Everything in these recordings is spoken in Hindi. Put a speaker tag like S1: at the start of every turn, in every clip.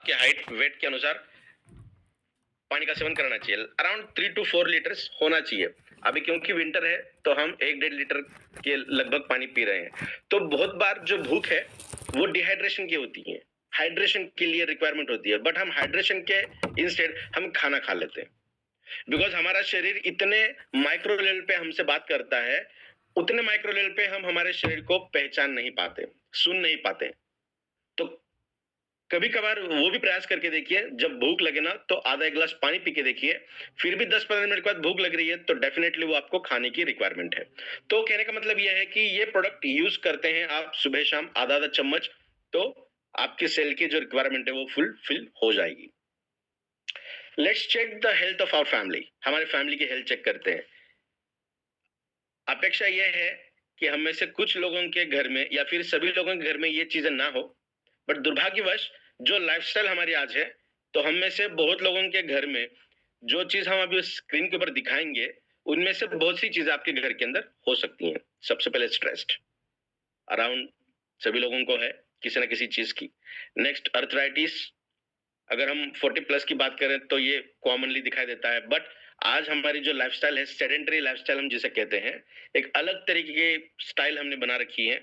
S1: की हाइट वेट के अनुसार पानी का सेवन करना चाहिए। अराउंड 3 to 4 लीटर्स होना चाहिए। अभी क्योंकि विंटर है तो हम 1-1.5 लीटर के लगभग पानी पी रहे हैं। तो बहुत बार जो भूख है वो डिहाइड्रेशन की होती है, हाइड्रेशन के लिए रिक्वायरमेंट होती है, बट हम हाइड्रेशन के इंस्टेड हम खाना खा लेते हैं। बिकॉज हमारा शरीर इतने माइक्रो लेवल पे हमसे बात करता है, उतने माइक्रो लेवल पे हम हमारे शरीर को पहचान नहीं पाते, सुन नहीं पाते। तो कभी कभार वो भी प्रयास करके देखिए, जब भूख लगे ना तो आधा एक गिलास पानी पी के देखिए। फिर भी 10-15 मिनट के बाद भूख लग रही है तो डेफिनेटली वो आपको खाने की रिक्वायरमेंट है। तो कहने का मतलब यह है कि ये प्रोडक्ट यूज करते हैं आप सुबह शाम आधा आधा चम्मच, तो आपके सेल की जो रिक्वायरमेंट है वो फुलफिल हो जाएगी। Let's check the health of our family. हमारे फैमिली की हेल्थ चेक करते हैं। अपेक्षा यह है कि हम में से कुछ लोगों के घर में या फिर सभी लोगों के घर में ये चीजें ना हो, बट दुर्भाग्यवश जो लाइफस्टाइल हमारी आज है, तो हम में से बहुत लोगों के घर में जो चीज हम अभी स्क्रीन के ऊपर दिखाएंगे, उनमें से बहुत सी चीजें आपके घर के अंदर हो सकती हैं। सबसे पहले स्ट्रेस्ड, अराउंड सभी लोगों को है किसी ना किसी चीज की। नेक्स्ट अर्थराइटिस, अगर हम 40 प्लस की बात करें तो ये कॉमनली दिखाई देता है, बट आज हमारी जो लाइफस्टाइल है, सेडेंटरी लाइफस्टाइल हम जिसे कहते हैं, एक अलग तरीके की स्टाइल हमने बना रखी है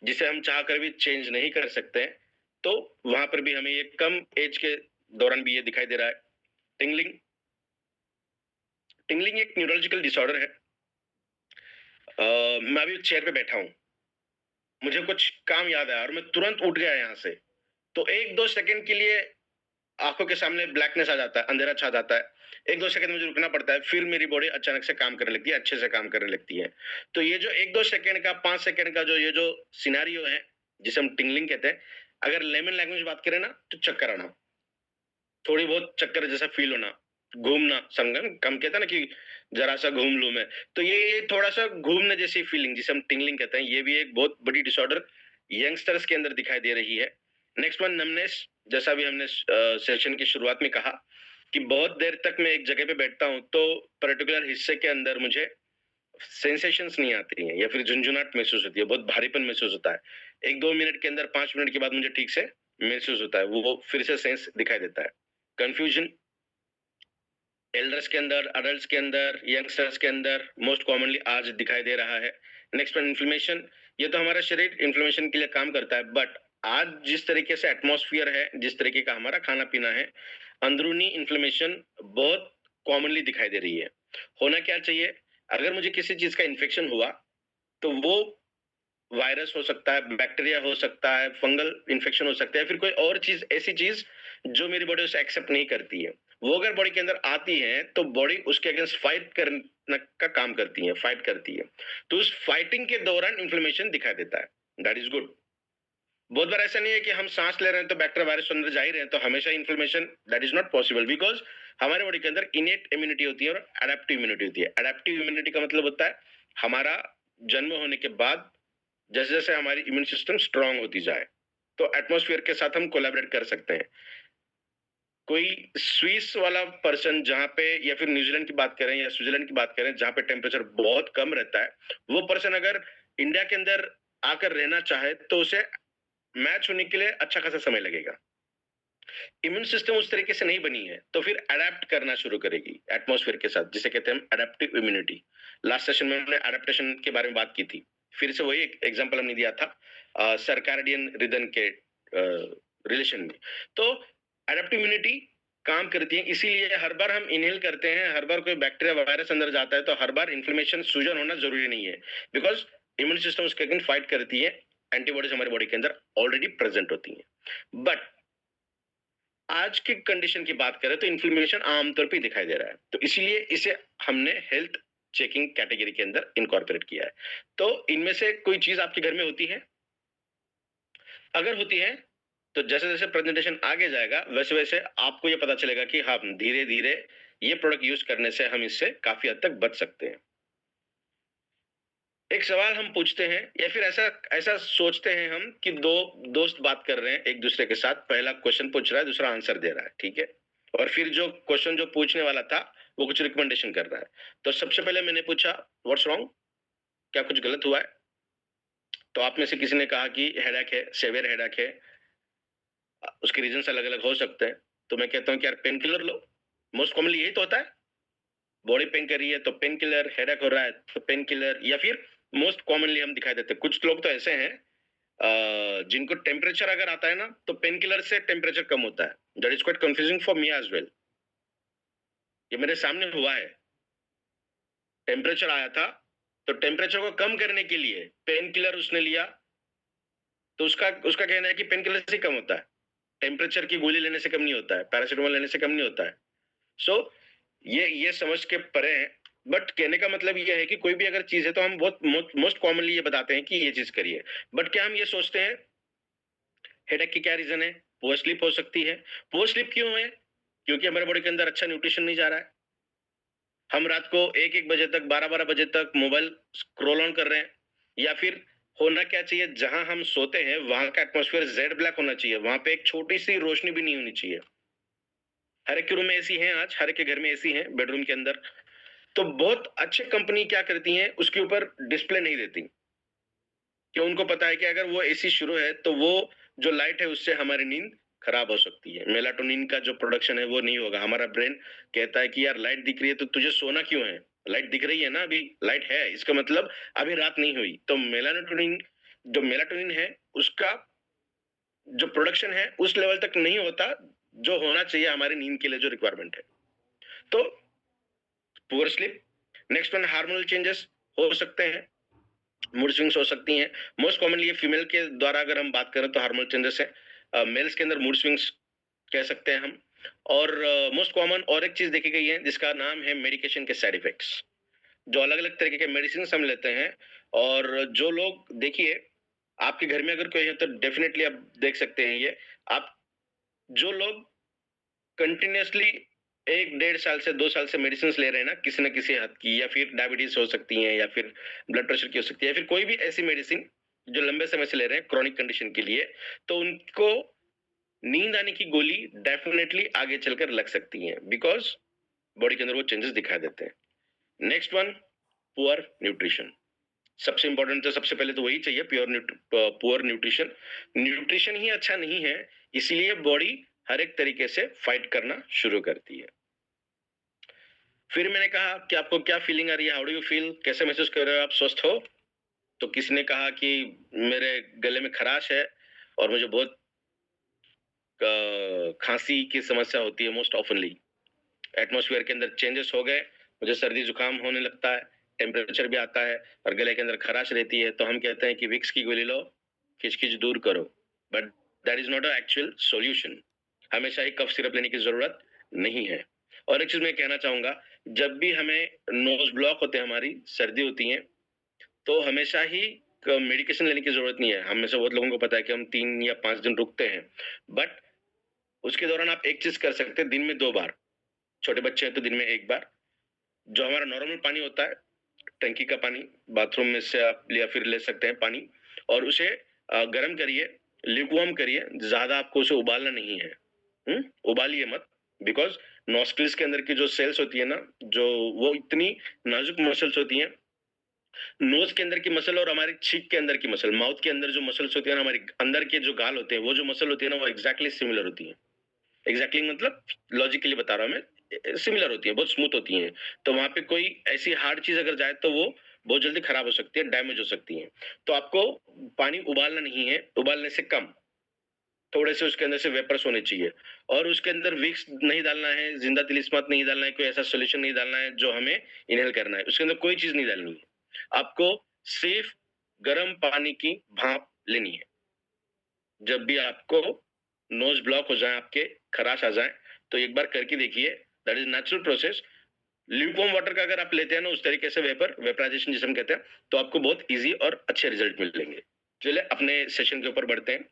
S1: जिसे हम चाहकर भी चेंज नहीं कर सकते हैं। तो वहां पर भी हमें ये कम एज के दौरान भी ये दिखाई दे रहा है। टिंगलिंग, टिंगलिंग एक न्यूरोलॉजिकल डिसऑर्डर है। मैं अभी चेयर पे बैठा हूँ, मुझे कुछ काम याद आया और मैं तुरंत उठ गया यहाँ से, तो 1-2 सेकंड के लिए आंखों के सामने ब्लैकनेस आ जाता है, अंधेरा छा जाता है। 1-2 सेकंड मुझे रुकना पड़ता है, फिर मेरी बॉडी अचानक से काम करने लगती है, अच्छे से काम करने लगती है। तो ये जो 1-2 सेकंड का, 5 सेकंड का जो ये जो सिनेरियो है, जिसे हम टिंगलिंग कहते हैं, अगर लेमन लैंग्वेज बात करें ना तो चक्कर आना, थोड़ी बहुत चक्कर जैसा फील होना, घूमना, समझे हम कहते हैं ना कि जरा सा घूम लूं मैं, तो ये थोड़ा सा घूमने जैसी फीलिंग जिसे हम टिंगलिंग कहते हैं, ये भी एक बहुत बड़ी डिसऑर्डर यंगस्टर्स के अंदर दिखाई दे रही है। नेक्स्ट वन नमनेस, जैसा भी हमने सेशन की शुरुआत में कहा कि बहुत देर तक मैं एक जगह पे बैठता हूँ तो पर्टिकुलर हिस्से के अंदर मुझे सेंसेशंस नहीं आती हैं या फिर झुंझुनाहट महसूस होती है, बहुत भारीपन महसूस होता है। 1-2 मिनट के अंदर, 5 मिनट के बाद मुझे ठीक से महसूस होता है, वो फिर से सेंस दिखाई देता है। कंफ्यूजन, एल्डर्स के अंदर, अडल्ट्स के अंदर, यंगस्टर्स के अंदर मोस्ट कॉमनली आज दिखाई दे रहा है। नेक्स्ट वन इन्फ्लेमेशन, ये तो हमारा शरीर इन्फ्लेमेशन के लिए काम करता है, बट आज जिस तरीके से एटमॉस्फेयर है, जिस तरीके का हमारा खाना पीना है, अंदरूनी इन्फ्लेमेशन बहुत कॉमनली दिखाई दे रही है। होना क्या चाहिए, अगर मुझे किसी चीज का इन्फेक्शन हुआ तो वो वायरस हो सकता है, बैक्टीरिया हो सकता है, फंगल इन्फेक्शन हो सकता है, फिर कोई और चीज, ऐसी चीज जो मेरी बॉडी उसे एक्सेप्ट नहीं करती है, वो अगर बॉडी के अंदर आती है तो बॉडी उसके अगेंस्ट फाइट करने का काम करती है, फाइट करती है। तो उस फाइटिंग के दौरान इन्फ्लेमेशन दिखाई देता है। That is good. बहुत बार ऐसा नहीं है कि हम सांस ले रहे हैं तो बैक्टीरिया वायरस अंदर जा ही रहे हैं तो हमेशा inflammation, that is not possible, because हमारे बॉडी के अंदर इनेट इम्यूनिटी होती है और एडेप्टिव इम्यूनिटी होती है। एडेप्टिव इम्यूनिटी का मतलब होता है हमारा जन्म होने के बाद जैसे जैसे हमारी इम्यून सिस्टम स्ट्रांग होती जाए तो एटमॉस्फेयर के साथ हम कोलैबोरेट कर सकते हैं। कोई स्विस वाला पर्सन जहां पे, या फिर न्यूजीलैंड की बात करें या स्विट्जरलैंड की बात करें जहां पे टेम्परेचर बहुत कम रहता है, वो पर्सन अगर इंडिया के अंदर आकर रहना चाहे तो उसे मैच होने के लिए अच्छा खासा समय लगेगा। इम्यून सिस्टम उस तरीके से नहीं बनी है तो फिर अडेप्ट करना शुरू करेगी एटमॉस्फेयर के साथ, जिसे कहते हैं हम अडेप्टिव इम्यूनिटी। लास्ट सेशन में हमने अडेप्टेशन के बारे में बात की थी, फिर से वही एक एग्जांपल हमने दिया था सर्काडियन रिदम के रिलेशन में। तो अडेप्टिव इम्यूनिटी काम करती है, इसीलिए हर बार हम इनहेल करते हैं, हर बार कोई बैक्टीरिया वायरस अंदर जाता है तो हर बार इन्फ्लेमेशन, सूजन होना जरूरी नहीं है, बिकॉज इम्यून सिस्टम उसके अगेंस्ट फाइट करती है, एंटीबॉडीज हमारी बॉडी के अंदर ऑलरेडी प्रेजेंट होती हैं। बट आज की कंडीशन की बात करें तो इन्फ्लेमेशन आमतौर पे दिखाई दे रहा है, तो इसीलिए इसे हमने हेल्थ चेकिंग कैटेगरी के अंदर इनकॉर्पोरेट किया है। तो इनमें से कोई चीज आपके घर में होती है, अगर होती है तो जैसे जैसे प्रेजेंटेशन आगे जाएगा वैसे वैसे आपको ये पता चलेगा कि हम धीरे धीरे ये प्रोडक्ट यूज करने से हम इससे काफी हद तक बच सकते हैं। एक सवाल हम पूछते हैं या फिर ऐसा ऐसा सोचते हैं हम कि दो दोस्त बात कर रहे हैं एक दूसरे के साथ, पहला क्वेश्चन पूछ रहा है, दूसरा आंसर दे रहा है, ठीक है, और फिर जो क्वेश्चन जो पूछने वाला था वो कुछ रिकमेंडेशन कर रहा है। तो सबसे पहले मैंने पूछा व्हाट्स रॉन्ग, क्या कुछ गलत हुआ है? तो आप में से किसी ने कहा कि हेडेक है, सेवियर हेडेक है, उसके रीजंस अलग अलग हो सकते हैं। तो मैं कहता हूँ कि यार पेन किलर लो, मोस्ट कॉमनली यही तो होता है। बॉडी पेन कर रही है तो पेन किलर, हेडेक हो रहा है तो पेन किलर, या फिर मोस्ट कॉमनली हम दिखाई देते हैं, कुछ लोग तो ऐसे हैं जिनको टेम्परेचर अगर आता है ना तो पेन किलर से टेम्परेचर कम होता है। That is quite confusing for me as well. ये मेरे सामने हुआ है। टेम्परेचर आया था तो टेम्परेचर को कम करने के लिए पेन किलर उसने लिया, तो उसका उसका कहना है कि पेन किलर से कम होता है, टेम्परेचर की गोली लेने से कम नहीं होता है, पैरासिटामोल लेने से कम नहीं होता है। सो ये समझ के परे हैं। बट कहने का मतलब ये है कि कोई भी अगर चीज है तो हम बहुत मोस्ट कॉमनली ये बताते हैं कि ये चीज करिए। बट क्या हम ये सोचते हैं हेडेक की क्या रीजन है? पुअर स्लीप हो सकती है। पुअर स्लीप क्यों है? क्योंकि हमारे बॉडी के अंदर अच्छा न्यूट्रिशन नहीं जा रहा है। हम रात को 1-1 बजे तक, 12-12 बजे तक मोबाइल स्क्रॉल ऑन कर रहे हैं। या फिर होना क्या चाहिए, जहां हम सोते हैं वहां का एटमॉस्फेयर जेड ब्लैक होना चाहिए, वहां पे एक छोटी सी रोशनी भी नहीं होनी चाहिए। हर एक के रूम में एसी है, आज हर एक के घर में एसी है बेडरूम के अंदर। तो बहुत अच्छे कंपनी क्या करती हैं, उसके ऊपर डिस्प्ले नहीं देती, कि उनको पता है कि अगर वो एसी शुरू है तो वो जो लाइट है उससे हमारी नींद खराब हो सकती है, मेलाटोनिन का जो प्रोडक्शन है वो नहीं होगा। हमारा ब्रेन कहता है कि यार लाइट दिख रही है तो तुझे सोना क्यों है, लाइट दिख रही है ना, अभी लाइट है, इसका मतलब अभी रात नहीं हुई। तो मेलाटोनिन, जो मेलाटोनिन है उसका जो प्रोडक्शन है उस लेवल तक नहीं होता जो होना चाहिए हमारी नींद के लिए, जो रिक्वायरमेंट है। तो poor sleep. Next one, hormonal changes हो सकते हैं, मूड स्विंग्स हो सकती हैं। मोस्ट कॉमनली ये फीमेल के द्वारा अगर हम बात करें तो हार्मोनल चेंजेस है, मेल्स के अंदर मूड स्विंग्स कह सकते हैं हम। और मोस्ट कॉमन और एक चीज देखी गई है जिसका नाम है मेडिकेशन के साइड इफेक्ट्स। जो अलग अलग तरीके के मेडिसिन हम लेते हैं, और जो लोग, देखिए आपके घर में अगर कोई है तो डेफिनेटली आप देख सकते हैं ये, आप जो लोग कंटिन्यूअसली 1-1.5 साल से 2 साल से मेडिसिन ले रहे हैं ना, किसी न किसी हद की, या फिर डायबिटीज हो सकती है, या फिर ब्लड प्रेशर की हो सकती है, या फिर कोई भी ऐसी मेडिसिन जो लंबे समय से ले रहे हैं क्रॉनिक कंडीशन के लिए, तो उनको नींद आने की गोली डेफिनेटली आगे चलकर लग सकती है, बिकॉज बॉडी के अंदर वो चेंजेस दिखाई देते हैं। Next one, poor nutrition. सबसे इंपॉर्टेंट तो सबसे पहले तो वही चाहिए, पुअर न्यूट्रिशन। न्यूट्रिशन ही अच्छा नहीं है, इसीलिए बॉडी हर एक तरीके से फाइट करना शुरू करती है। फिर मैंने कहा कि आपको क्या फीलिंग आ रही है, हाउ डू यू फील, कैसे महसूस कर रहे हो आप, स्वस्थ हो? तो किसी ने कहा कि मेरे गले में खराश है और मुझे बहुत खांसी की समस्या होती है मोस्ट ऑफनली। एटमॉस्फेयर के अंदर चेंजेस हो गए, मुझे सर्दी जुकाम होने लगता है, टेम्परेचर भी आता है और गले के अंदर खराश रहती है, तो हम कहते हैं कि विक्स की गोली लो, खिचखिच दूर करो। But that is not a actual solution. हमेशा ही कफ सिरप लेने की जरूरत नहीं है। और एक चीज मैं कहना चाहूंगा, जब भी हमें नोज ब्लॉक होते हैं, हमारी सर्दी होती है, तो हमेशा ही मेडिकेशन लेने की जरूरत नहीं है। हम में से बहुत लोगों को पता है कि हम 3 या 5 दिन रुकते हैं, बट उसके दौरान आप एक चीज कर सकते हैं, दिन में 2 बार, छोटे बच्चे हैं तो दिन में 1 बार, जो हमारा नॉर्मल पानी होता है, टंकी का पानी, बाथरूम में से आप या फिर ले सकते हैं पानी, और उसे गर्म करिए, लिक्वार्म करिए, ज्यादा आपको उसे उबालना नहीं है। उबालिए मत, बिकॉज नॉस्ट्रिल्स के अंदर की जो सेल्स होती है ना, जो वो इतनी नाजुक मसल्स होती हैं, नोज के अंदर की मसल और हमारी छीक के अंदर की मसल, माउथ के अंदर जो मसल्स होती है ना, हमारे अंदर के जो गाल होते हैं, वो जो मसल होती है ना, वो एग्जैक्टली सिमिलर होती है। एग्जैक्टली मतलब लॉजिकली बता रहा हूं मैं, सिमिलर होती है, बहुत स्मूथ होती हैं। तो वहां पे कोई ऐसी हार्ड चीज अगर जाए तो वो बहुत जल्दी खराब हो सकती है, डैमेज हो सकती है। तो आपको पानी उबालना नहीं है, उबालने से कम, थोड़े से उसके अंदर से वेपर्स होने चाहिए, और उसके अंदर विक्स नहीं डालना है, जिंदा तिल इस्मात नहीं डालना है, कोई ऐसा सोल्यूशन नहीं डालना है जो हमें इनहेल करना है, उसके अंदर कोई चीज नहीं डालनी है। आपको सिर्फ गर्म पानी की भाप लेनी है। जब भी आपको नोज ब्लॉक हो जाए, आपके खराश आ जाए, तो एक बार करके देखिए, that is natural process. Lukewarm water का अगर आप लेते हैं ना उस तरीके से, वेपराइजेशन जिसे हम कहते हैं, तो आपको बहुत इजी और अच्छे रिजल्ट मिलेंगे। चलिए अपने सेशन के ऊपर बढ़ते हैं।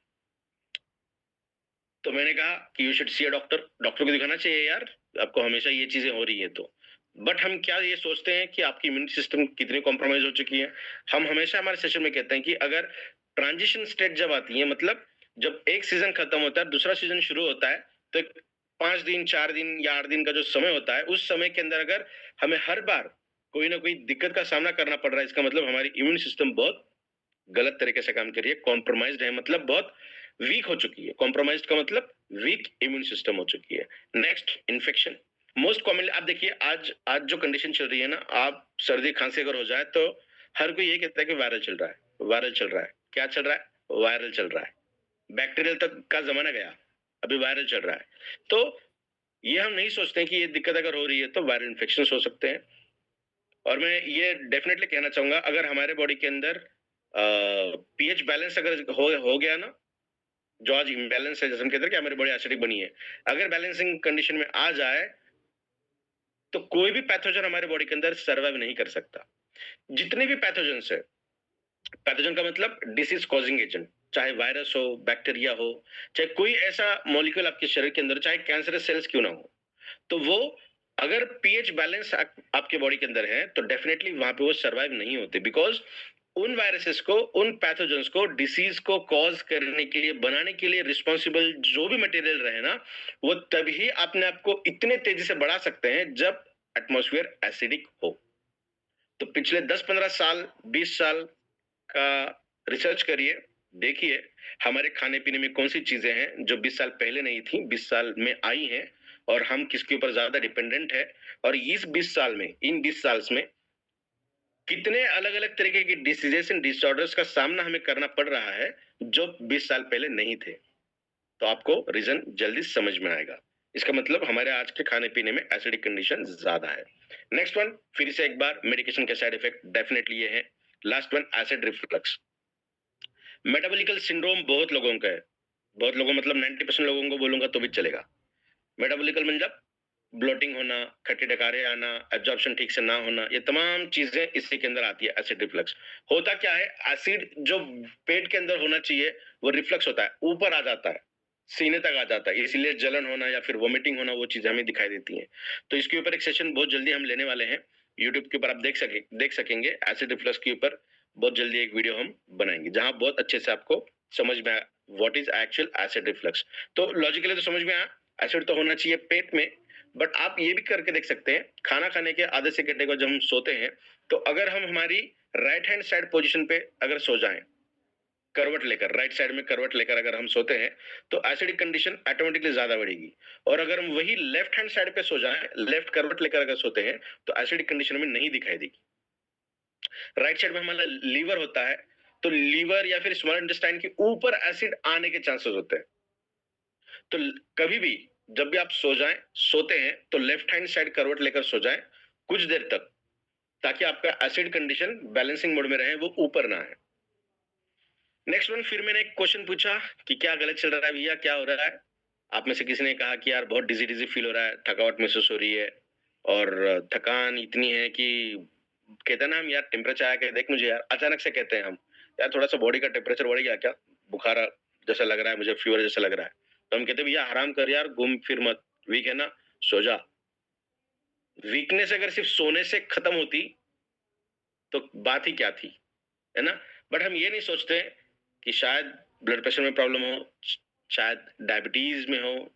S1: तो मैंने कहा कि you should see a doctor, doctor को दिखाना चाहिए यार, आपको हमेशा ये चीजें हो रही है तो। बट हम क्या ये सोचते हैं कि आपकी इम्यूनिटी सिस्टम कितनी कॉम्प्रोमाइज हो चुकी है। हम हमेशा हमारे सेशन में कहते हैं कि अगर ट्रांजिशन स्टेट जब आती है, मतलब जब एक सीजन खत्म होता है, दूसरा सीजन शुरू होता है, तो 5 दिन, 4 दिन या 8 दिन का जो समय होता है, उस समय के अंदर अगर हमें हर बार कोई ना कोई दिक्कत का सामना करना पड़ रहा है, इसका मतलब हमारी इम्यून सिस्टम बहुत गलत तरीके से काम कर रही है, कॉम्प्रोमाइज्ड है, मतलब बहुत वीक हो चुकी है। कॉम्प्रोमाइज्ड का मतलब वीक इम्यून सिस्टम हो चुकी है। Next, infection. मोस्ट कॉमनली आप देखिए, आज आज जो कंडीशन चल रही है ना, आप सर्दी खांसी अगर हो जाए तो हर कोई ये कहता है कि वायरल चल रहा है, वायरल चल रहा है। क्या चल रहा है? वायरल चल रहा है। बैक्टीरियल तक का जमाना गया, अभी वायरल चल रहा है। तो ये हम नहीं सोचते हैं कि ये दिक्कत अगर हो रही है तो वायरल इन्फेक्शन हो सकते हैं। और मैं ये डेफिनेटली कहना चाहूंगा, अगर हमारे बॉडी के अंदर पीएच बैलेंस अगर हो गया ना, जो आज इम्बैलेंस है, जैसे हम कहते हैं कि हमारी बॉडी एसिडिक बनी है, अगर बैलेंसिंग कंडीशन में आ जाए तो कोई भी पैथोजन हमारे बॉडी के अंदर सर्वाइव नहीं कर सकता। जितने भी पैथोजन है, पैथोजन का मतलब डिसीज कॉजिंग एजेंट, चाहे वायरस हो, बैक्टीरिया हो, चाहे कोई ऐसा मॉलिक्यूल आपके शरीर के अंदर, चाहे कैंसरस सेल्स क्यों ना हो, तो वो अगर पीएच बैलेंस आपके बॉडी के अंदर है तो डेफिनेटली वहां पे वो सर्वाइव नहीं होते। बिकॉज उन वायरसेस को, उन पैथोजेंस को डिसीज को कॉज करने के लिए, बनाने के लिए रिस्पॉन्सिबल जो भी मटेरियल रहे ना, वो तभी अपने आप को इतने तेजी से बढ़ा सकते हैं जब एटमॉस्फेयर एसिडिक हो। तो पिछले 10-15 साल, 20 साल का रिसर्च करिए, देखिए हमारे खाने पीने में कौन सी चीजें हैं जो 20 साल पहले नहीं थी, 20 साल में आई हैं, और हम किसके ऊपर ज्यादा डिपेंडेंट है। और इस 20 साल में, इन 20 साल में कितने अलग अलग तरीके की डिसीजेस एंड डिसऑर्डर्स का सामना हमें करना पड़ रहा है जो 20 साल पहले नहीं थे। तो आपको रीजन जल्दी समझ में आएगा। इसका मतलब हमारे आज के खाने पीने में एसिडिक कंडीशन ज्यादा है। नेक्स्ट वन, फिर से एक बार, मेडिकेशन के साइड इफेक्ट डेफिनेटली ये है। Last one, acid reflux. Metabolical syndrome बहुत लोगों का है, बहुत लोगों मतलब 90% लोगों को बोलूंगा तो भी चलेगा। मेटाबॉलिकल मतलब ब्लोटिंग होना, खट्टे डकारे आना, एब्जॉर्प्शन ठीक से ना होना, ये तमाम चीजें इसी के अंदर आती है। एसिड रिफ्लक्स होता क्या है? एसिड जो पेट के अंदर होना चाहिए वो रिफ्लक्स होता है, ऊपर आ जाता है, सीने तक आ जाता है, इसीलिए जलन होना या फिर वोमिटिंग होना, वो चीजें हमें दिखाई देती हैं। तो इसके ऊपर एक सेशन बहुत जल्दी हम लेने वाले हैं, यूट्यूब के ऊपर आप देख सकेंगे। एसिड रिफ्लक्स के ऊपर बहुत जल्दी एक वीडियो हम बनाएंगे जहां बहुत अच्छे से आपको समझ में आया what is actual acid reflux. तो लॉजिकली तो समझ में आया, एसिड तो होना चाहिए पेट में, बट आप ये भी करके देख सकते हैं, खाना खाने के आधे से घंटे को जब हम सोते हैं तो अगर हम हमारी राइट हैंड साइड पोजीशन पे अगर सो जाएं, करवट लेकर, राइट साइड में करवट लेकर अगर हम सोते हैं तो एसिडिक कंडीशन ऑटोमेटिकली ज्यादा बढ़ेगी। और अगर हम वही लेफ्ट हैंड साइड पे सो जाएं, लेफ्ट करवट लेकर अगर सोते हैं, तो एसिडिक कंडीशन में नहीं दिखाई देगी। राइट साइड में हमारा लीवर होता है, तो लीवर या फिर स्मॉल इंटेस्टाइन के ऊपर एसिड आने के चांसेस होते हैं। तो कभी भी जब भी आप सोते हैं तो लेफ्ट हैंड साइड करवट लेकर सो जाएं कुछ देर तक, ताकि आपका एसिड कंडीशन बैलेंसिंग मोड में रहे, वो ऊपर ना है। नेक्स्ट वन, फिर मैंने एक क्वेश्चन पूछा कि क्या गलत चल रहा है भैया, क्या हो रहा है? आप में से किसी ने कहा कि यार बहुत डिजी डिजी फील हो रहा है, थकावट महसूस हो रही है, और थकान इतनी है कि कहते हैं ना हम, यार टेम्परेचर आया, देख मुझे यार, अचानक से कहते हैं हम, यार थोड़ा सा बॉडी का टेम्परेचर बढ़ गया क्या, बुखार जैसा लग रहा है मुझे, फीवर जैसा लग रहा है। तो हम कहते हैं भैया आराम कर यार, घूम फिर मत, वीक है ना, सो जा। वीकनेस अगर सिर्फ सोने से खत्म होती तो बात ही क्या थी, है ना? बट हम ये नहीं सोचते कि शायद ब्लड प्रेशर में प्रॉब्लम हो, शायद डायबिटीज में हो,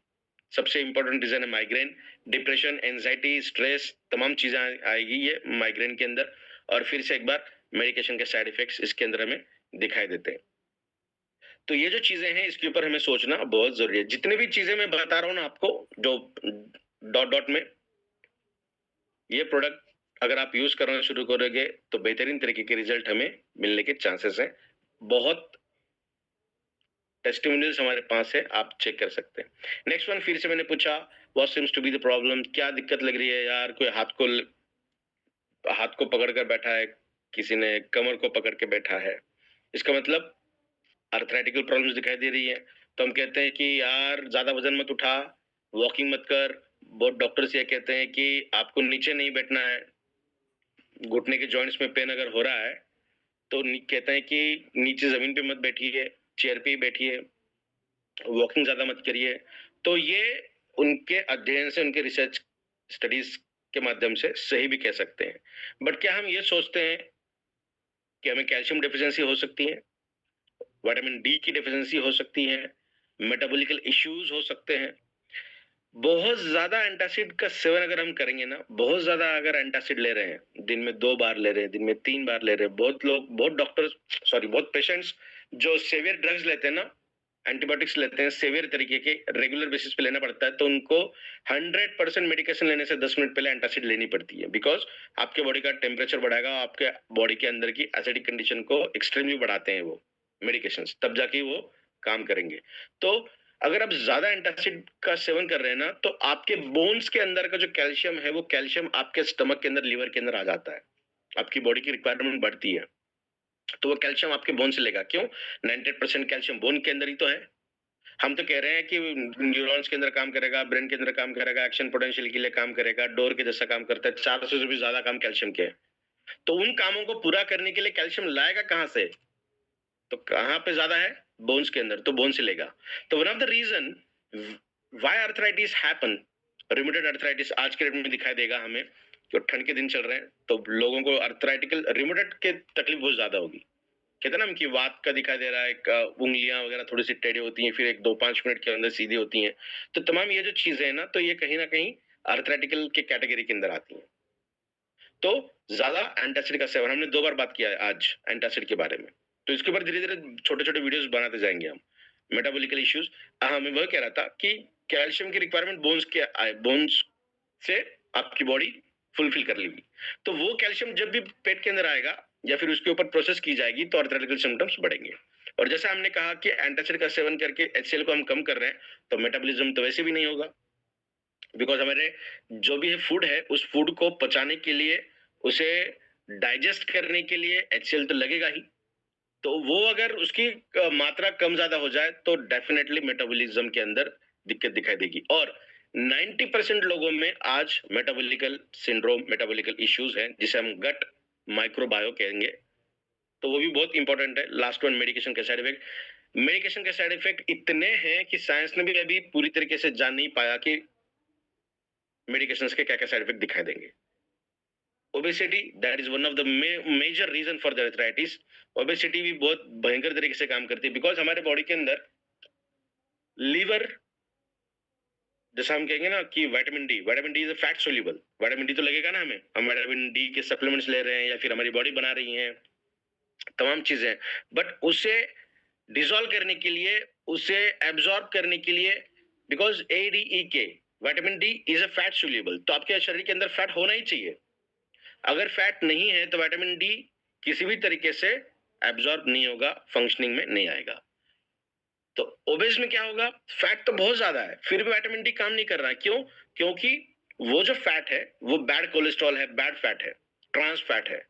S1: सबसे इंपॉर्टेंट रीजन है माइग्रेन, डिप्रेशन, एंजाइटी, स्ट्रेस, तमाम चीजें आएगी ये माइग्रेन के अंदर। और फिर से एक बार, मेडिकेशन के साइड इफेक्ट्स इसके अंदर हमें दिखाई देते हैं। तो ये जो चीजें हैं इसके ऊपर हमें सोचना बहुत जरूरी है। जितने भी चीजें मैं बता रहा हूँ ना आपको, जो डॉट डॉट में, ये प्रोडक्ट अगर आप यूज करना शुरू करोगे तो बेहतरीन तरीके के रिजल्ट हमें मिलने के चांसेस हैं। बहुत टेस्टिमोनियल्स हमारे पास है, आप चेक कर सकते हैं। नेक्स्ट वन, फिर से मैंने पूछा what seems to be the problem, क्या दिक्कत लग रही है यार? कोई हाथ को पकड़ कर बैठा है, किसी ने कमर को पकड़ के बैठा है, इसका मतलब आर्थराइटिकल प्रॉब्लम्स दिखाई दे रही है। तो हम कहते हैं कि यार ज्यादा वजन मत उठा, वॉकिंग मत कर। बहुत डॉक्टर्स ये कहते हैं कि आपको नीचे नहीं बैठना है, घुटने के जॉइंट्स में पेन अगर हो रहा है तो कहते हैं कि नीचे जमीन पे मत बैठिए, चेयर पे ही बैठिए, वॉकिंग ज्यादा मत करिए। तो ये उनके अध्ययन से, उनके रिसर्च स्टडीज के माध्यम से सही भी कह सकते हैं। बट क्या हम ये सोचते हैं कि हमें कैल्शियम डेफिशिएंसी हो सकती है, विटामिन डी की डेफिशिएंसी हो सकती है, मेटाबॉलिकल इश्यूज हो सकते हैं? बहुत ज्यादा एंटासिड का सेवन अगर हम करेंगे ना, बहुत ज्यादा अगर एंटासिड ले रहे हैं, दिन में 2 बार ले रहे हैं, दिन में 3 बार ले रहे हैं, बहुत लोग, बहुत डॉक्टर्स, सॉरी बहुत पेशेंट्स जो सेवियर ड्रग्स लेते हैं ना, एंटीबायोटिक्स लेते हैं सेवियर तरीके के, रेगुलर बेसिस पे लेना पड़ता है, तो उनको 100% मेडिकेशन लेने से 10 मिनट पहले एंटासिड लेनी पड़ती है, बिकॉज आपके बॉडी का टेम्परेचर बढ़ाएगा, आपके बॉडी के अंदर की एसिडिक कंडीशन को एक्सट्रीमली बढ़ाते हैं वो मेडिकेशंस, तब जाके वो काम करेंगे। तो अगर आप ज्यादा एंटासिड का सेवन कर रहे हैं ना, तो आपके बोन्स के अंदर का जो कैल्शियम है, वो कैल्शियम आपके स्टमक के अंदर, लीवर के अंदर आ जाता है, आपकी बॉडी की रिक्वायरमेंट बढ़ती है, तो वो कैल्शियम आपके बोन से लेगा। क्यों? 98% कैल्शियम बोन के अंदर ही तो है। हम तो कह रहे हैं कि न्यूरॉन्स के अंदर काम करेगा, ब्रेन के अंदर काम करेगा, एक्शन पोटेंशियल के लिए काम करेगा, डोर के जैसा काम करता है, 400 से भी ज्यादा काम कैल्शियम के है। तो उन कामों को पूरा करने के लिए कैल्शियम लाएगा कहां से? तो कहां पे ज्यादा है? बोन्स के अंदर, तो बोन से लेगा। तो one of the reason why arthritis happen, rheumatoid arthritis आज के डेट में दिखाई देगा हमें, जो ठंड के दिन चल रहे हैं, तो लोगों को आर्थराइटिकल रिमेटॉइड के तकलीफ बहुत ज्यादा होगी। कहते हैं ना हम कि वात का दिखाई दे रहा है, उंगलियां वगैरह थोड़ी सी टेढ़ी होती हैं, फिर 1-2-5 मिनट के अंदर सीधी होती हैं। तो तमाम ये जो चीजें हैं ना, तो ये कहीं ना कहीं आर्थराइटिकल के कैटेगरी के अंदर आती हैं। तो ज्यादा एंटासिड का सेवन, हमने 2 बार बात किया है आज एंटासिड के बारे में, तो इसके ऊपर धीरे धीरे छोटे छोटे वीडियोस बनाते जाएंगे हम। मेटाबॉलिकल इश्यूज, मैं वह कह रहा था कि कैल्शियम की रिक्वायरमेंट बोन्स से आपकी बॉडी फुलफिल कर लेगी, तो वो कैल्शियम जब भी पेट के अंदर आएगा या फिर उसके ऊपर प्रोसेस की जाएगी, तो आर्थराइटिकल सिम्टम्स बढ़ेंगे। और जैसा हमने कहा कि एंटासिड का सेवन करके HCl को हम कम कर रहे हैं, तो मेटाबॉलिज्म तो वैसे भी नहीं होगा, बिकॉज हमारे जो भी फूड है, उस फूड को पचाने के लिए, उसे डाइजेस्ट करने के लिए HCl तो लगेगा ही। तो वो अगर उसकी मात्रा कम ज्यादा हो जाए, तो डेफिनेटली मेटाबॉलिज्म के अंदर दिक्कत दिखाई देगी। और 90% लोगों में आज मेटाबॉलिकल सिंड्रोम, मेटाबॉलिकल इश्यूज हैं, जिसे हम गट माइक्रोबायो कहेंगे। तो वो भी बहुत इंपॉर्टेंट है। लास्ट वन, मेडिकेशन के साइड इफेक्ट। मेडिकेशन के साइड इफेक्ट इतने हैं कि साइंस ने भी अभी पूरी तरीके से जान नहीं पाया कि मेडिकेशंस के क्या क्या साइड इफेक्ट दिखाई देंगे। Obesity, that is one of the major reason for the arthritis. Obesity भी बहुत भयंकर तरीके से काम करती है, बिकॉज हमारे बॉडी के अंदर लीवर, जैसा हम कहेंगे ना कि vitamin D is a fat soluble, vitamin D तो लगेगा ना हमें, हम विटामिन डी के सप्लीमेंट्स ले रहे हैं या फिर हमारी बॉडी बना रही है, तमाम चीजें, बट उसे डिसॉल्व करने के लिए, उसे एब्जॉर्ब करने के लिए, because ADEK, vitamin D is a fat soluble, तो आपके शरीर के अंदर फैट होना ही चाहिए। अगर फैट नहीं है तो विटामिन डी किसी भी तरीके से एब्जॉर्ब नहीं होगा, फंक्शनिंग में नहीं आएगा। तो ओबेस में क्या होगा? फैट तो बहुत ज्यादा है, फिर भी विटामिन डी काम नहीं कर रहा है। क्यों? क्योंकि वो जो फैट है, वो बैड कोलेस्ट्रॉल है, बैड फैट है, ट्रांस फैट है,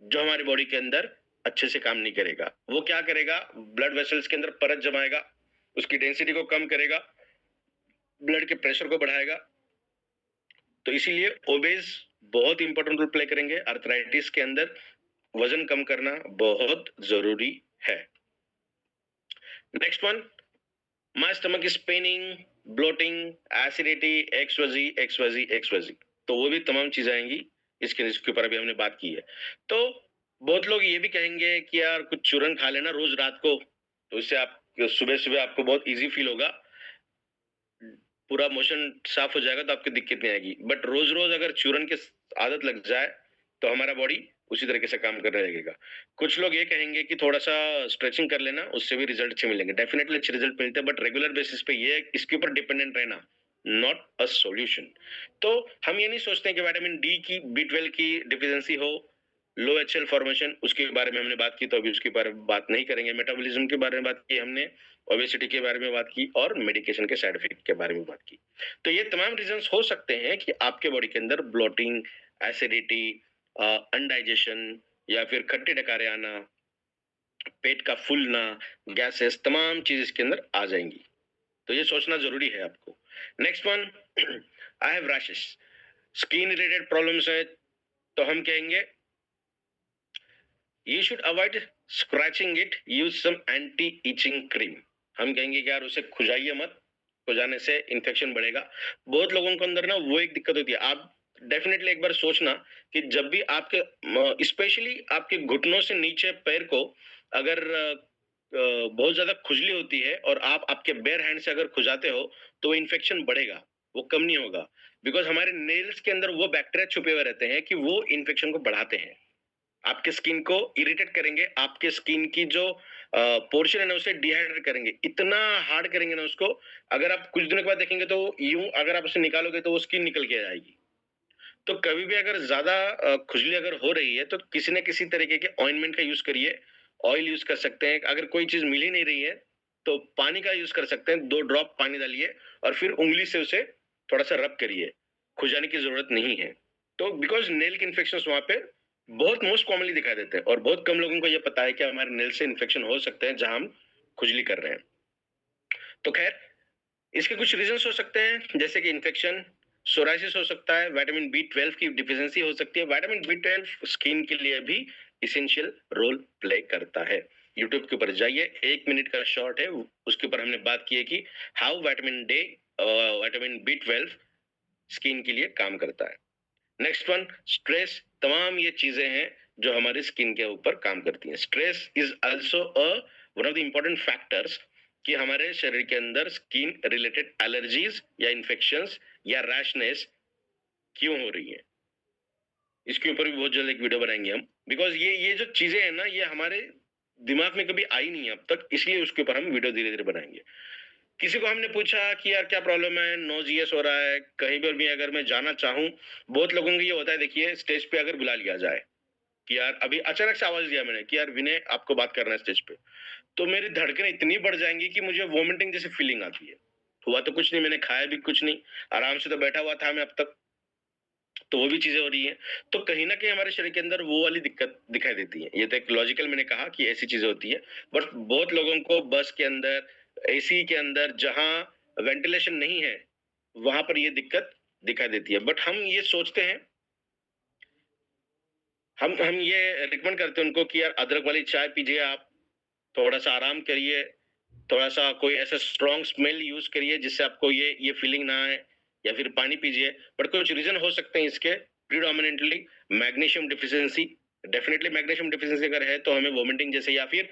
S1: जो हमारी बॉडी के अंदर अच्छे से काम नहीं करेगा। वो क्या करेगा? ब्लड वेसल्स के अंदर परत जमाएगा, उसकी डेंसिटी को कम करेगा, ब्लड के प्रेशर को बढ़ाएगा। तो इसीलिए ओबेस बहुत इंपॉर्टेंट रोल प्ले करेंगे आर्थराइटिस के अंदर। वजन कम करना बहुत जरूरी है। Next one, my stomach is paining, bloating, acidity, XYZ। तो वो भी तमाम चीजें आएंगी, इसके ऊपर अभी हमने बात की है। तो बहुत लोग ये भी कहेंगे कि यार कुछ चूरन खा लेना रोज रात को, तो इससे आप सुबह सुबह आपको बहुत इजी फील होगा, पूरा मोशन साफ हो जाएगा, तो आपको दिक्कत नहीं आएगी। बट रोज रोज अगर चूरन की आदत लग जाए, तो हमारा बॉडी उसी तरीके से काम करने लगेगा। कुछ लोग ये कहेंगे कि थोड़ा सा स्ट्रेचिंग कर लेना, उससे भी रिजल्ट अच्छे मिलेंगे। डेफिनेटली अच्छे रिजल्ट मिलते हैं, बट रेगुलर बेसिस पे ये इसके ऊपर डिपेंडेंट रहना नॉट अ सॉल्यूशन। तो हम ये नहीं सोचते कि विटामिन डी की, B12 की डिफिशियंसी हो, लो HCl फॉर्मेशन, उसके बारे में हमने बात की, तो अभी उसके बारे में बात नहीं करेंगे। मेटाबॉलिज्म के बारे में बात की हमने, ओबेसिटी के बारे में बात की, और मेडिकेशन के साइड इफेक्ट के बारे में बात की। तो ये तमाम रीजंस हो सकते हैं कि आपके बॉडी के अंदर ब्लोटिंग, एसिडिटी, अनडाइजेशन, या फिर खट्टे डकारे आना, पेट का फूलना, गैसेस, तमाम चीज इसके अंदर आ जाएंगी। तो ये सोचना जरूरी है आपको। Next one, I have rashes, skin related problems है, तो हम कहेंगे you should avoid scratching it, use some anti itching cream. हम कहेंगे कि यार उसे खुजाइए मत, खुजाने से इन्फेक्शन बढ़ेगा। बहुत लोगों को अंदर ना वो एक दिक्कत होती है। आप डेफिनेटली एक बार सोचना कि जब भी आपके, स्पेशली आपके घुटनों से नीचे पैर को अगर बहुत ज्यादा खुजली होती है, और आप आपके बेयर हैंड से अगर खुजाते हो, तो वो इन्फेक्शन बढ़ेगा, वो कम नहीं होगा, बिकॉज हमारे नेल्स के अंदर वो बैक्टीरिया छुपे हुए रहते हैं कि वो इन्फेक्शन को बढ़ाते हैं। आपके स्किन को इरिटेट करेंगे, आपके स्किन की जो पोर्शन है ना उसे डिहाइड्रेट करेंगे, इतना हार्ड करेंगे ना उसको, अगर आप कुछ दिनों के बाद देखेंगे तो यूं अगर आप उसे निकालोगे तो वो स्किन निकल के आ जाएगी। तो कभी भी अगर ज्यादा खुजली अगर हो रही है तो किसी न किसी तरीके के ऑइंटमेंट का यूज करिए, ऑयल यूज कर सकते हैं। अगर कोई चीज मिल ही नहीं रही है तो पानी का यूज कर सकते हैं, 2 ड्रॉप पानी डालिए और फिर उंगली से उसे थोड़ा सा रब करिए, खुजाने की जरूरत नहीं है। तो बिकॉज नेल के इन्फेक्शन वहां पे बहुत मोस्ट कॉमनली दिखाई देते हैं और बहुत कम लोगों को यह पता है कि हमारे नेल से इन्फेक्शन हो सकते हैं जहां हम खुजली कर रहे हैं। तो खैर, इसके कुछ रीजंस हो सकते हैं, जैसे कि इन्फेक्शन, सोराइसिस हो सकता है, विटामिन बी 12 की डिफिशियंसी हो सकती है। विटामिन बी 12 स्किन के लिए भी इसेंशियल रोल प्ले करता है। यूट्यूब के ऊपर जाइए, 1 मिनट का शॉर्ट है, उसके ऊपर हमने बात की है कि हाउ विटामिन बी 12 स्किन के लिए काम करता है। Next one, stress. तमाम ये चीजें हैं जो हमारी स्किन के ऊपर काम करती हैं। Stress is also one of the important factors कि हमारे शरीर के अंदर स्किन रिलेटेड एलर्जीज या इन्फेक्शंस या रैशनेस क्यों हो रही है। इसके ऊपर भी बहुत जल्द एक वीडियो बनाएंगे हम, बिकॉज ये जो चीजें हैं ना ये हमारे दिमाग में कभी आई नहीं है अब तक, इसलिए उसके ऊपर हम वीडियो धीरे धीरे बनाएंगे। किसी को हमने पूछा कि यार क्या प्रॉब्लम है, नोजियस हो रहा है, कहीं पर भी अगर मैं जाना चाहूँ, बहुत लोगों को ये होता है, देखिए स्टेज पे अगर बुला लिया जाए कि यार अभी अचानक से आवाज दिया मैंने कि यार विनय आपको बात करना है स्टेज पे, तो मेरी धड़कनें इतनी बढ़ जाएंगी कि मुझे वोमिटिंग जैसी फीलिंग आती है। हुआ तो कुछ नहीं, मैंने खाया भी कुछ नहीं, आराम से तो बैठा हुआ था मैं अब तक, तो वो भी चीजें हो रही हैं। तो कहीं ना कहीं हमारे शरीर के अंदर वो वाली दिक्कत दिखाई देती है। ये तो एक लॉजिकल मैंने कहा कि ऐसी चीजें होती है, बट बहुत लोगों को बस के अंदर, एसी के अंदर जहां वेंटिलेशन नहीं है वहां पर ये दिक्कत दिखाई देती है। बट हम ये सोचते हैं, हम ये रिकमेंड करते हैं उनको कि यार अदरक वाली चाय पीजिए, आप थोड़ा सा आराम करिए, थोड़ा सा कोई ऐसा स्ट्रॉन्ग स्मेल यूज करिए जिससे आपको ये फीलिंग ना आए, या फिर पानी पीजिए। बट कुछ रीजन हो सकते हैं इसके, predominantly magnesium deficiency. Definitely magnesium deficiency अगर है तो हमें वोमिटिंग जैसे या फिर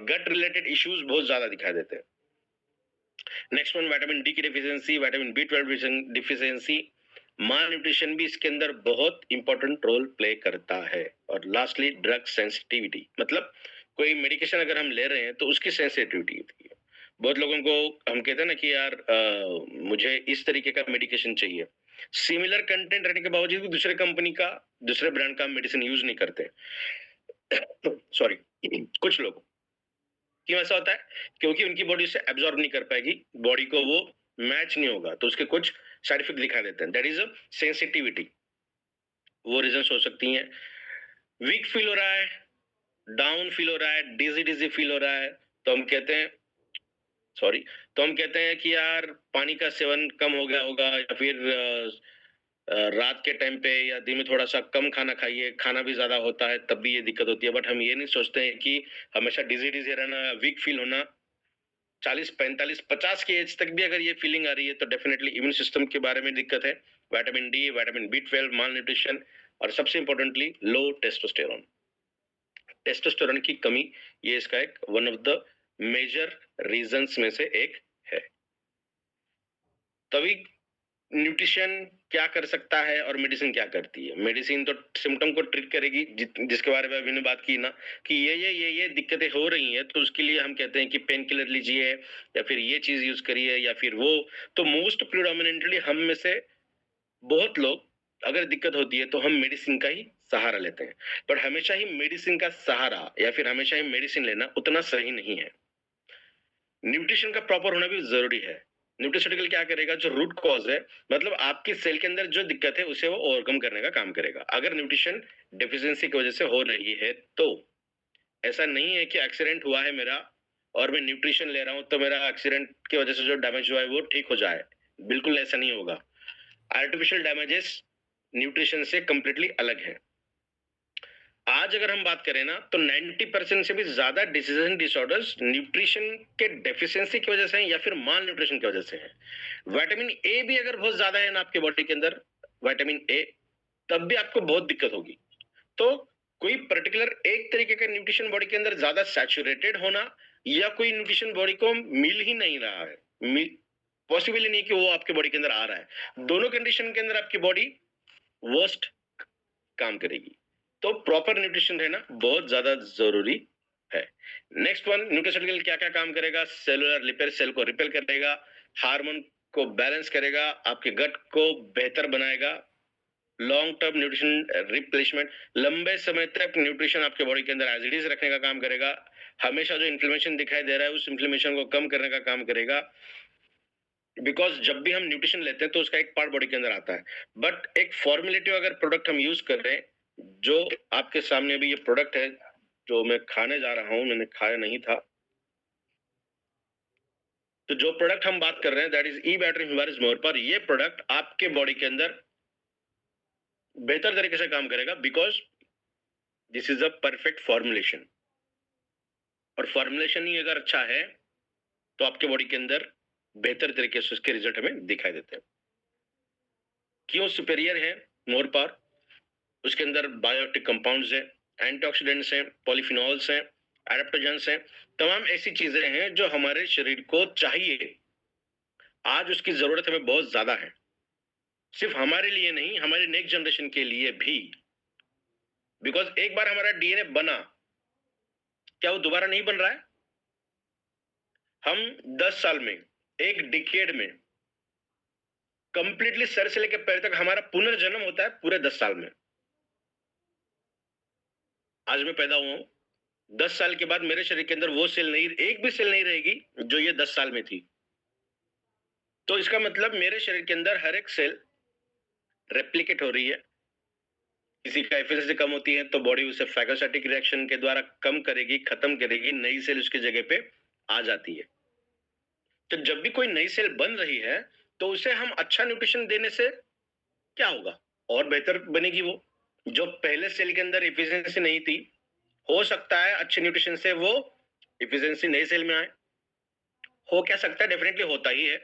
S1: गट रिलेटेड इश्यूज बहुत ज्यादा दिखाई देते हैं। नेक्स्ट वन, विटामिन डी की डिफिशियंसी, विटामिन बी 12 डिफिशियंसी, माल न्यूट्रिशन भी इसके अंदर बहुत इंपॉर्टेंट रोल प्ले करता है। और लास्टली ड्रग सेंसिटिविटी, मतलब कोई मेडिकेशन अगर हम ले रहे हैं तो उसकी सेंसिटिविटी होती है। बहुत लोगों को हम कहते हैं ना कि यार मुझे इस तरीके का मेडिकेशन चाहिए, सिमिलर कंटेंट रहने के बावजूद भी दूसरे कंपनी का, दूसरे ब्रांड का मेडिसिन यूज नहीं करते। सॉरी, कुछ लोग क्यों ऐसा होता है, क्योंकि उनकी बॉडी से एब्जॉर्ब नहीं कर पाएगी, बॉडी को वो मैच नहीं होगा, तो उसके कुछ साइड इफेक्ट दिखा देते हैं, दैट इज अ सेंसिटिविटी। वो रीजन हो सकती हैं। वीक फील हो रहा है, डाउन फील हो रहा है, डिजी डिजी फील हो रहा है, तो हम कहते हैं, सॉरी, तो हम कहते हैं कि यार पानी का सेवन कम हो गया होगा, या फिर रात के टाइम पे या दिन में थोड़ा सा कम खाना खाइए, खाना भी ज्यादा होता है तब भी ये दिक्कत होती है। बट हम ये नहीं सोचते हैं कि हमेशा डिजी डिजी रहना, वीक फील होना, 40 45 50 की एज तक भी अगर ये फीलिंग आ रही है तो डेफिनेटली इम्यून सिस्टम के बारे में दिक्कत है। विटामिन डी, विटामिन बी 12, माल न्यूट्रिशन, और सबसे इंपॉर्टेंटली लो टेस्टोस्टेरोन। टेस्टोस्टेरोन की कमी, ये इसका एक one of the major reasons में से एक है। तभी न्यूट्रिशन क्या कर सकता है और मेडिसिन क्या करती है। मेडिसिन तो सिम्टम को ट्रीट करेगी, जिसके बारे में अभी ने बात की ना कि ये दिक्कतें हो रही हैं, तो उसके लिए हम कहते हैं कि पेन किलर लीजिए या फिर ये चीज यूज करिए या फिर वो। तो मोस्ट प्रिडोमिनेंटली हम में से बहुत लोग, अगर दिक्कत होती है तो हम मेडिसिन का ही सहारा लेते हैं। पर हमेशा ही मेडिसिन का सहारा या फिर हमेशा ही मेडिसिन लेना उतना सही नहीं है। न्यूट्रिशन का प्रॉपर होना भी जरूरी है। न्यूट्रिशटिकल क्या करेगा, जो रूट कॉज है, मतलब आपकी सेल के अंदर जो दिक्कत है उसे वो ओवरकम करने का काम करेगा। अगर न्यूट्रिशन डेफिशिएंसी की वजह से हो रही है तो ऐसा नहीं है कि एक्सीडेंट हुआ है मेरा और मैं न्यूट्रिशन ले रहा हूं तो मेरा एक्सीडेंट की वजह से जो डैमेज हुआ है वो ठीक हो जाए, बिल्कुल ऐसा नहीं होगा। आर्टिफिशियल डैमेजेस न्यूट्रिशन से कंप्लीटली अलग है। आज अगर हम बात करें ना तो 90% से भी ज्यादा डिसीजन डिसऑर्डर्स न्यूट्रिशन के डेफिशिएंसी की वजह से हैं या फिर माल न्यूट्रिशन की वजह से हैं। विटामिन ए भी अगर बहुत ज्यादा है ना आपके बॉडी के अंदर, विटामिन ए, तब भी आपको बहुत दिक्कत होगी। तो कोई पर्टिकुलर एक तरीके का न्यूट्रिशन बॉडी के अंदर ज्यादा सैचुरेटेड होना, या कोई न्यूट्रिशन बॉडी को मिल ही नहीं रहा है, पॉसिबल ही नहीं कि वो आपके बॉडी के अंदर आ रहा है, दोनों कंडीशन के अंदर आपकी बॉडी वर्स्ट काम करेगी। तो प्रॉपर न्यूट्रिशन रहना बहुत ज्यादा जरूरी है। नेक्स्ट वन, न्यूट्रिशन क्या क्या काम करेगा? सेलुलर रिपेयर, सेल को रिपेयर करेगा, हार्मोन को बैलेंस करेगा, आपके गट को बेहतर बनाएगा, लॉन्ग टर्म न्यूट्रिशन रिप्लेसमेंट, लंबे समय तक न्यूट्रिशन आपके बॉडी के अंदर एज इट इज रखने का काम करेगा, हमेशा जो इन्फ्लेमेशन दिखाई दे रहा है उस इन्फ्लेमेशन को कम करने का काम करेगा। बिकॉज जब भी हम न्यूट्रिशन लेते हैं तो उसका एक पार्ट बॉडी के अंदर आता है, बट एक फॉर्मुलेटिव अगर प्रोडक्ट हम यूज कर रहे हैं, जो आपके सामने भी ये प्रोडक्ट है जो मैं खाने जा रहा हूं, मैंने खाया नहीं था, तो जो प्रोडक्ट हम बात कर रहे हैं दैट इज ई बैटरी ह्यूमरस मोरपर। ये प्रोडक्ट आपके बॉडी के अंदर बेहतर तरीके से काम करेगा because this is a perfect formulation, और फॉर्मुलेशन ही अगर अच्छा है तो आपके बॉडी के अंदर बेहतर तरीके से उसके रिजल्ट हमें दिखाई देते हैं। क्यों सुपेरियर है मोरपार? उसके अंदर बायोटिक कंपाउंड्स हैं, एंटीऑक्सीडेंट्स हैं, पॉलीफिनॉल्स हैं, एडाप्टोजेंस हैं, तमाम ऐसी चीजें हैं जो हमारे शरीर को चाहिए। आज उसकी जरूरत हमें बहुत ज्यादा है, सिर्फ हमारे लिए नहीं, हमारे नेक्स्ट जनरेशन के लिए भी। बिकॉज एक बार हमारा डीएनए बना, क्या वो दोबारा नहीं बन रहा है? हम 10 साल में, एक डिकेड में कंप्लीटली सर से लेकर पैर तक हमारा पुनर्जन्म होता है पूरे 10 साल में। आज मैं पैदा हुआ हूं, 10 साल के बाद मेरे शरीर के अंदर वो सेल नहीं, एक भी सेल नहीं रहेगी जो ये 10 साल में थी। तो इसका मतलब मेरे शरीर के अंदर हर एक सेल रेप्लिकेट हो रही है। किसी का एफिशिएंसी कम होती है तो बॉडी उसे फैगोसाइटिक रिएक्शन के द्वारा कम करेगी, खत्म करेगी, नई सेल उसकी जगह पे आ जाती है। तो जब भी कोई नई सेल बन रही है तो उसे हम अच्छा न्यूट्रिशन देने से क्या होगा? और बेहतर बनेगी वो। जो पहले सेल के अंदर एफिशिएंसी नहीं थी, हो सकता है अच्छे न्यूट्रिशन से वो एफिशिएंसी नए सेल में आए। हो क्या सकता है? डेफिनेटली होता ही है,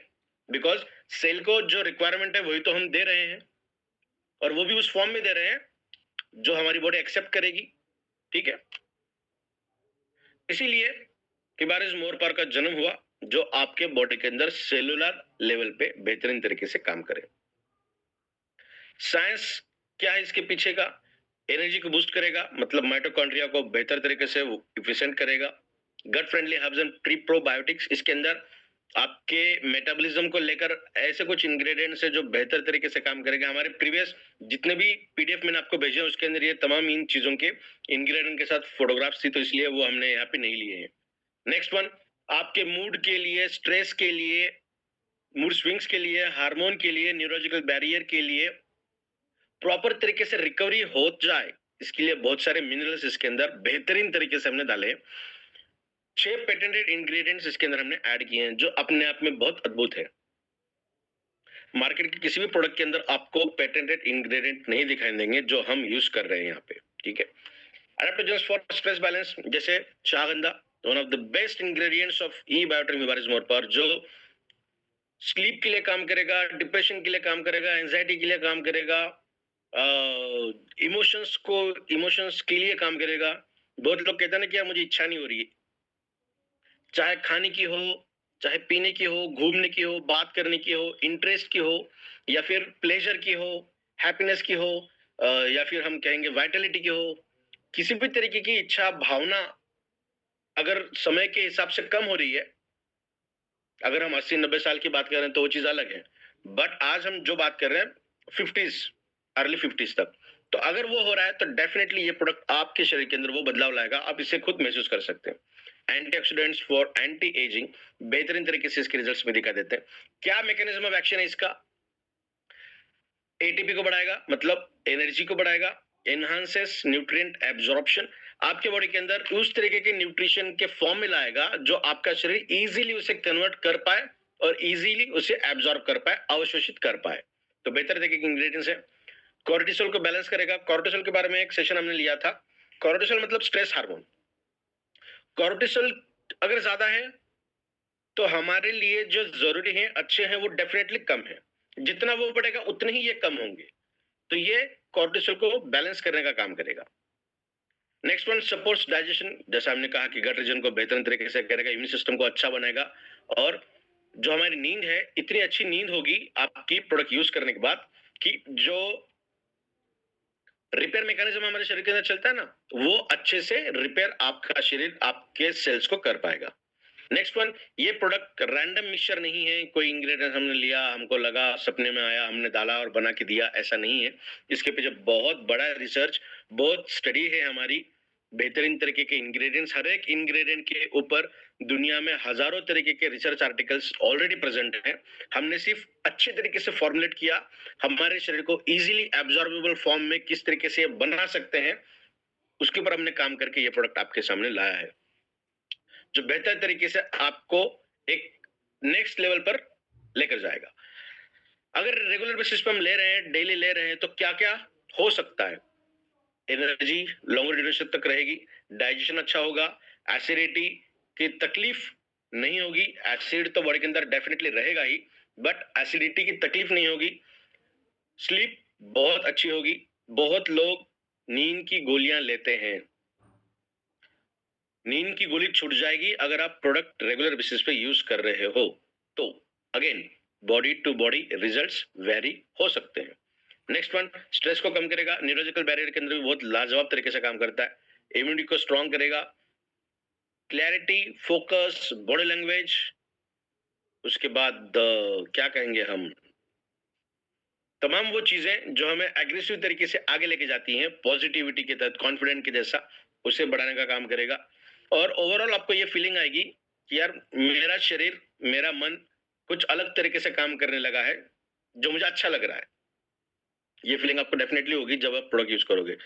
S1: बिकॉज सेल को जो रिक्वायरमेंट है वही तो हम दे रहे हैं, और वो भी उस फॉर्म में दे रहे हैं जो हमारी बॉडी एक्सेप्ट करेगी। ठीक है, इसीलिए किबारिस मोरपार का जन्म हुआ, जो आपके बॉडी के अंदर सेलुलर लेवल पे बेहतरीन तरीके से काम करे। साइंस क्या है इसके पीछे का? एनर्जी को बूस्ट करेगा, मतलब माइटोकॉन्ड्रिया को बेहतर तरीके से इफिशिएंट करेगा। Gut friendly herbs and pre probiotics, इसके अंदर आपके मेटाबॉलिज्म को लेकर ऐसे कुछ इंग्रेडिएंट्स है जो बेहतर तरीके से काम करेगा। हमारे प्रीवियस जितने भी पीडीएफ मैंने आपको भेजे उसके अंदर ये तमाम इन चीजों के इंग्रेडिएंट के साथ फोटोग्राफ्स थी, तो इसलिए वो हमने यहाँ पे नहीं लिए हैं। नेक्स्ट वन, आपके मूड के लिए, स्ट्रेस के लिए, मूड स्विंग्स के लिए, हार्मोन के लिए, न्यूरोलॉजिकल बैरियर के लिए प्रॉपर तरीके से रिकवरी हो जाए, इसके लिए बहुत सारे मिनरल्स इसके अंदर बेहतरीन तरीके से हमने डाले। 6 पेटेंटेड इंग्रेडिएंट्स इसके अंदर हमने ऐड किए हैं जो अपने आप में बहुत अद्भुत है। मार्केट के किसी भी प्रोडक्ट के अंदर आपको पेटेंटेड इंग्रेडिएंट नहीं दिखाई देंगे जो हम यूज कर रहे हैं यहाँ पे। ठीक है, एडाप्टोजेंस फॉर स्ट्रेस बैलेंस, जैसे शाहगंधा, one of the best ingredients of ई बायोटिक ह्यूमरस मोरपार, जो स्लीप के लिए काम करेगा, डिप्रेशन के लिए काम करेगा, एंजाइटी के लिए काम करेगा, इमोशंस के लिए काम करेगा। बहुत लोग कहते हैं ना कि यार मुझे इच्छा नहीं हो रही है, चाहे खाने की हो, चाहे पीने की हो, घूमने की हो, बात करने की हो, इंटरेस्ट की हो, या फिर प्लेजर की हो, हैप्पीनेस की हो, या फिर हम कहेंगे वाइटलिटी की हो, किसी भी तरीके की इच्छा भावना अगर समय के हिसाब से कम हो रही है, अगर हम 80-90 साल की बात कर रहे हैं तो वो चीज अलग है, बट आज हम जो बात कर रहे हैं 50s, अर्ली 50s तक, तो अगर वो हो रहा है तो डेफिनेटली ये प्रोडक्ट आपके शरीर के अंदर वो बदलाव लाएगा, आप इसे खुद महसूस कर सकते हैं। एंटीऑक्सीडेंट्स फॉर एंटी एजिंग, बेहतरीन तरीके से इसके रिजल्ट्स में दिखा देते हैं। क्या मैकेनिज्म ऑफ एक्शन है इसका? एटीपी को बढ़ाएगा, मतलब एनर्जी को बढ़ाएगा, एनहांसेस न्यूट्रिएंट एब्जॉर्प्शन, आपके बॉडी के अंदर उस तरीके के न्यूट्रिशन के फॉर्म में लाएगा जो आपका शरीर इजीली उसे कन्वर्ट कर पाए और इजीली उसे एब्जॉर्ब कर पाए, अवशोषित कर पाए। तो बेहतर तरीके के इंग्रेडिएंट्स है। कोर्टिसोल को बैलेंस करेगा। कोर्टिसोल के बारे में एक सेशन हमने लिया था। कोर्टिसोल मतलब स्ट्रेस हार्मोन। कोर्टिसोल अगर ज्यादा है तो हमारे लिए जो जरूरी है, अच्छे हैं, वो डेफिनेटली कम है। जितना वो बढ़ेगा उतने ही ये कम होंगे, तो ये कोर्टिसोल को बैलेंस करने का काम करेगा। नेक्स्ट वन, सपोर्ट्स डाइजेशन, जैसा हमने कहा कि गट रीजन को बेहतर तरीके से करेगा, इम्यून सिस्टम को अच्छा बनाएगा, और जो हमारी नींद है, इतनी अच्छी नींद होगी आपकी प्रोडक्ट यूज करने के बाद कि जो रिपेयर मैकेनिज्म हमारे शरीर के अंदर चलता है ना, वो अच्छे से रिपेयर आपका शरीर आपके सेल्स को कर पाएगा। नेक्स्ट वन, ये प्रोडक्ट रैंडम मिक्सचर नहीं है, कोई इंग्रेडिएंट हमने लिया, हमको लगा, सपने में आया, हमने डाला और बना के दिया, ऐसा नहीं है। इसके पीछे बहुत बड़ा रिसर्च, बहुत स्टडी है हमारी, बेहतरीन तरीके के इंग्रेडिएंट्स, हर एक इंग्रेडिएंट के ऊपर दुनिया में हजारों तरीके के रिसर्च आर्टिकल्स ऑलरेडी प्रेजेंट हैं। हमने सिर्फ अच्छे तरीके से फॉर्मुलेट किया, हमारे शरीर को इजीली एब्जॉर्बेबल फॉर्म में किस तरीके से बना सकते हैं, उसके ऊपर हमने काम करके ये प्रोडक्ट आपके सामने लाया है, जो बेहतर तरीके से आपको एक नेक्स्ट लेवल पर लेकर जाएगा। अगर रेगुलर बेसिस पे हम ले रहे हैं, डेली ले रहे हैं, तो क्या क्या हो सकता है? एनर्जी लॉन्गर ड्यूरेशन तक रहेगी, डाइजेशन अच्छा होगा, एसिडिटी की तकलीफ नहीं होगी, एसिड तो बॉडी के अंदर डेफिनेटली रहेगा ही, बट एसिडिटी की तकलीफ नहीं होगी, स्लीप बहुत अच्छी होगी। बहुत लोग नींद की गोलियां लेते हैं, नींद की गोली छूट जाएगी अगर आप प्रोडक्ट रेगुलर बेसिस पे यूज कर रहे हो। तो again, body to body results vary हो सकते हैं। नेक्स्ट वन, स्ट्रेस को कम करेगा, न्यूरोलॉजिकल बैरियर के अंदर भी बहुत लाजवाब तरीके से काम करता है, इम्यूनिटी को स्ट्रॉन्ग करेगा, क्लैरिटी, फोकस, बॉडी लैंग्वेज, उसके बाद क्या कहेंगे हम, तमाम वो चीजें जो हमें एग्रेसिव तरीके से आगे लेके जाती हैं, पॉजिटिविटी के तहत, कॉन्फिडेंट के जैसा, उसे बढ़ाने का काम करेगा। और ओवरऑल आपको ये फीलिंग आएगी कि यार मेरा शरीर, मेरा मन कुछ अलग तरीके से काम करने लगा है, जो मुझे अच्छा लग रहा है। ये फीलिंग आपको डेफिनेटली होगी जब आप प्रोडक्ट यूज करोगे।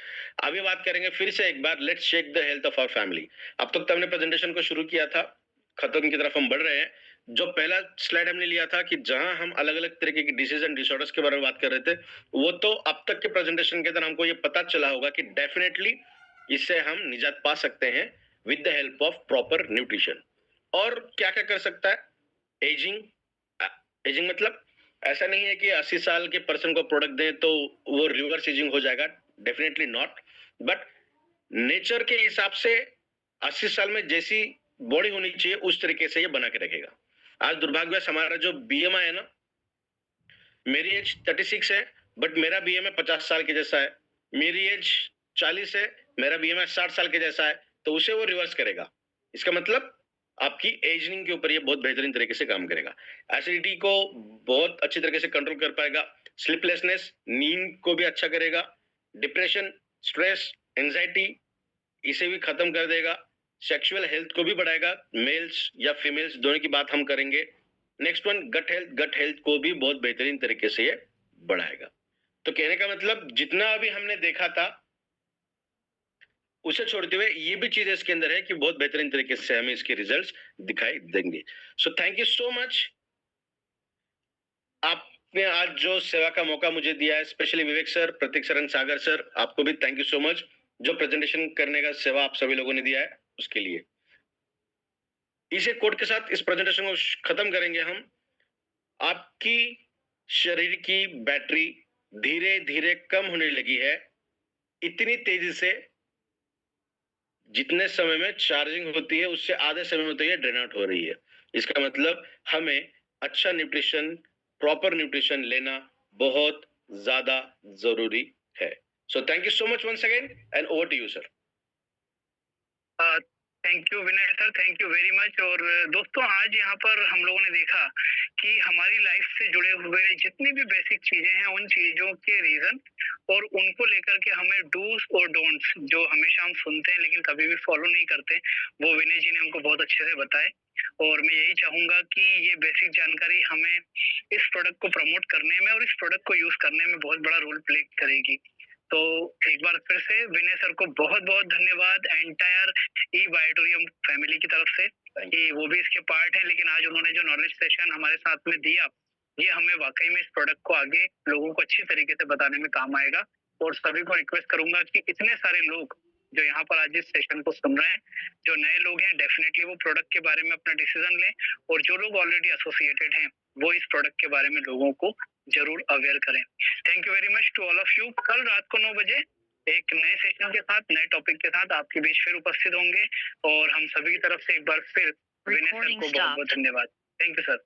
S1: अभी बात करेंगे फिर से एक बार, let's check the health of our family. अब तक तो हमने प्रेजेंटेशन को शुरू किया था, खत्म की तरफ हम बढ़ रहे हैं। जो पहला स्लाइड हमने लिया था कि जहां हम अलग अलग तरीके की डिसीज एंड डिसऑर्डर्स के बारे में बात कर रहे थे, वो तो अब तक के प्रेजेंटेशन के अंदर हमको ये पता चला होगा कि डेफिनेटली इससे हम निजात पा सकते हैं with the help of proper nutrition. और क्या क्या कर सकता है? एजिंग, एजिंग मतलब ऐसा नहीं है कि 80 साल के पर्सन को प्रोडक्ट दें तो वो रिवर्स एजिंग हो जाएगा, डेफिनेटली नॉट। बट नेचर के हिसाब से 80 साल में जैसी बॉडी होनी चाहिए उस तरीके से ये बना के रखेगा। आज दुर्भाग्यवश हमारा जो बीएमआई है ना, मेरी एज 36 है, बट मेरा बीएमआई 50 साल के जैसा है, मेरी एज 40 है, मेरा बीएमआई 60 साल के जैसा है, तो उसे वो रिवर्स करेगा। इसका मतलब आपकी एजिंग के ऊपर ये बहुत बेहतरीन तरीके से काम करेगा। एसिडिटी को बहुत अच्छी तरीके से कंट्रोल कर पाएगा, स्लीपलेसनेस, नींद को भी अच्छा करेगा, डिप्रेशन, स्ट्रेस, एंजाइटी, इसे भी खत्म कर देगा, सेक्सुअल हेल्थ को भी बढ़ाएगा, मेल्स या फीमेल्स दोनों की बात हम करेंगे। Next one, gut health, gut health को भी बहुत बेहतरीन तरीके से ये बढ़ाएगा। तो कहने का मतलब जितना अभी हमने देखा था उसे छोड़ते हुए ये भी चीज इसके अंदर है कि बहुत बेहतरीन तरीके से हमें इसके रिजल्ट्स दिखाई देंगे। So thank you so much, आपने आज जो सेवा का मौका मुझे दिया है, specially Vivek sir, Prateek sir and Sagar sir, आपको भी थैंक यू सो मच, जो प्रेजेंटेशन करने का सेवा आप सभी लोगों ने दिया है उसके लिए। इसे कोड के साथ इस प्रेजेंटेशन को खत्म करेंगे हम। आपकी शरीर की बैटरी धीरे धीरे कम होने लगी है, इतनी तेजी से जितने समय में चार्जिंग होती है उससे आधे समय में तो ये ड्रेन आउट हो रही है। इसका मतलब हमें अच्छा न्यूट्रिशन, प्रॉपर न्यूट्रिशन लेना बहुत ज्यादा जरूरी है। So thank you so much once again and over to you sir.
S2: Thank you Vinay sir, thank you very much. और दोस्तों, आज यहाँ पर हम लोगों ने देखा कि हमारी लाइफ से जुड़े हुए जितनी भी बेसिक चीजें हैं, उन चीजों के रीजन और उनको लेकर के हमें डूज और डोंट्स, जो हमेशा हम सुनते हैं लेकिन कभी भी फॉलो नहीं करते, वो विनय जी ने हमको बहुत अच्छे से बताए। और मैं यही चाहूंगा कि ये बेसिक जानकारी हमें इस प्रोडक्ट को प्रमोट करने में और इस प्रोडक्ट को यूज करने में बहुत बड़ा रोल प्ले करेगी। तो एक बार फिर से विनय सर को बहुत बहुत धन्यवाद एंटायर ई बायोटोरियम फैमिली की तरफ से कि वो भी इसके पार्ट है, लेकिन आज उन्होंने जो नॉलेज सेशन हमारे साथ में दिया, ये हमें वाकई में इस प्रोडक्ट को आगे लोगों को अच्छी तरीके से बताने में काम आएगा। और सभी को रिक्वेस्ट करूंगा कि इतने सारे लोग जो यहाँ पर आज इस सेशन को सुन रहे हैं, जो नए लोग हैं, डेफिनेटली वो प्रोडक्ट के बारे में अपना डिसीजन लें, और जो लोग ऑलरेडी एसोसिएटेड हैं वो इस प्रोडक्ट के बारे में लोगों को जरूर अवेयर करें। Thank you very much to all of you. कल रात को 9 बजे एक नए सेशन के साथ, नए टॉपिक के साथ आपके बीच फिर उपस्थित होंगे। और हम सभी की तरफ से एक बार फिर विनय सर को बहुत बहुत धन्यवाद। Thank you sir.